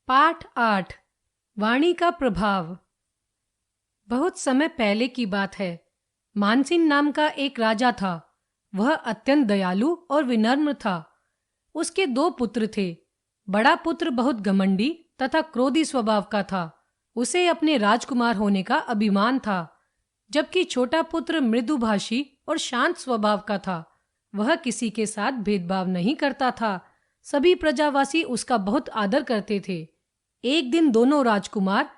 पाठ 8 वाणी का प्रभाव। बहुत समय पहले की बात है। मानसिंह नाम का एक राजा था। वह अत्यंत दयालु और विनम्र था। उसके 2 पुत्र थे। बड़ा पुत्र बहुत घमंडी तथा क्रोधी स्वभाव का था। उसे अपने राजकुमार होने का अभिमान था, जबकि छोटा पुत्र मृदुभाषी और शांत स्वभाव का था। वह किसी के साथ भेदभाव नहीं करता था। सभी प्रजावासी उसका बहुत आदर करते थे। एक दिन दोनों राजकुमार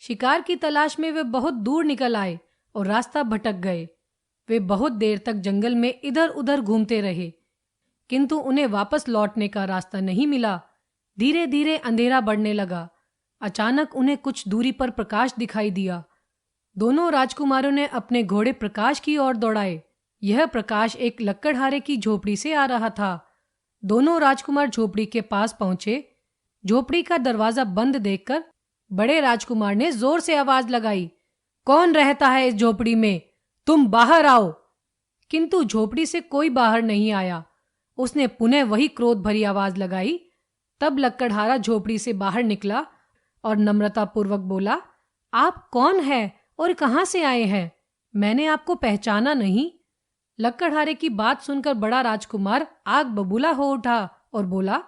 शिकार की तलाश में वे बहुत दूर निकल आए और रास्ता भटक गए। वे बहुत देर तक जंगल में इधर उधर घूमते रहे, किंतु उन्हें वापस लौटने का रास्ता नहीं मिला। धीरे धीरे अंधेरा बढ़ने लगा। अचानक उन्हें कुछ दूरी पर प्रकाश दिखाई दिया। दोनों राजकुमारों ने अपने घोड़े प्रकाश की ओर दौड़ाए। यह प्रकाश एक लकड़हारे की झोपड़ी से आ रहा था। दोनों राजकुमार झोपड़ी के पास पहुंचे। झोपड़ी का दरवाजा बंद देखकर बड़े राजकुमार ने जोर से आवाज लगाई, कौन रहता है इस झोपड़ी में? तुम बाहर आओ। किंतु झोपड़ी से कोई बाहर नहीं आया। उसने पुनः वही क्रोध भरी आवाज लगाई। तब लकड़हारा झोपड़ी से बाहर निकला और नम्रतापूर्वक बोला, आप कौन हैं और कहां से आए हैं? मैंने आपको पहचाना नहीं। लकड़हारे की बात सुनकर बड़ा राजकुमार आग बबूला हो उठा और बोला,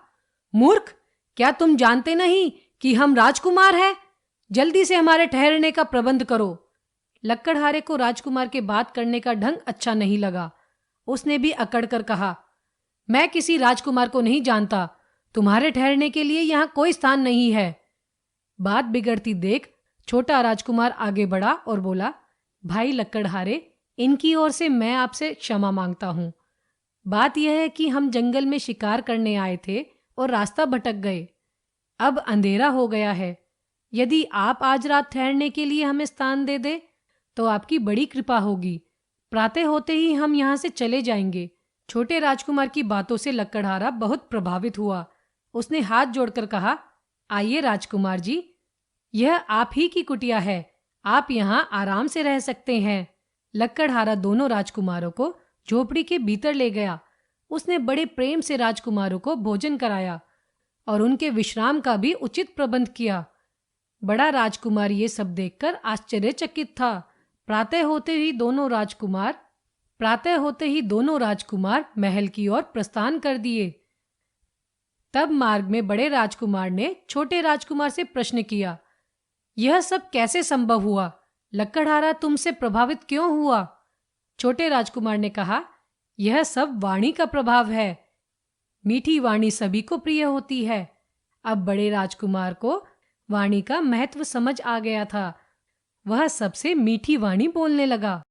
मूर्ख, क्या तुम जानते नहीं कि हम राजकुमार हैं? जल्दी से हमारे ठहरने का प्रबंध करो। लकड़हारे को राजकुमार के बात करने का ढंग अच्छा नहीं लगा। उसने भी अकड़ कर कहा, मैं किसी राजकुमार को नहीं जानता। तुम्हारे ठहरने के लिए यहाँ कोई स्थान नहीं है। बात बिगड़ती देख छोटा राजकुमार आगे बढ़ा और बोला, भाई लकड़हारे, इनकी ओर से मैं आपसे क्षमा मांगता हूँ। बात यह है कि हम जंगल में शिकार करने आए थे और रास्ता भटक गए। अब अंधेरा हो गया है। यदि आप आज रात ठहरने के लिए हमें स्थान दे दे तो आपकी बड़ी कृपा होगी। प्रातः होते ही हम यहाँ से चले जाएंगे। छोटे राजकुमार की बातों से लकड़हारा बहुत प्रभावित हुआ। उसने हाथ जोड़कर कहा, आइए राजकुमार जी, यह आप ही की कुटिया है। आप यहाँ आराम से रह सकते हैं। लकड़हारा दोनों राजकुमारों को झोपड़ी के भीतर ले गया। उसने बड़े प्रेम से राजकुमारों को भोजन कराया और उनके विश्राम का भी उचित प्रबंध किया। बड़ा राजकुमार ये सब देखकर आश्चर्यचकित था। प्रातः होते ही दोनों राजकुमार महल की ओर प्रस्थान कर दिए। तब मार्ग में बड़े राजकुमार ने छोटे राजकुमार से प्रश्न किया, यह सब कैसे संभव हुआ? लकड़हारा तुमसे प्रभावित क्यों हुआ? छोटे राजकुमार ने कहा, यह सब वाणी का प्रभाव है। मीठी वाणी सभी को प्रिय होती है। अब बड़े राजकुमार को वाणी का महत्व समझ आ गया था। वह सबसे मीठी वाणी बोलने लगा।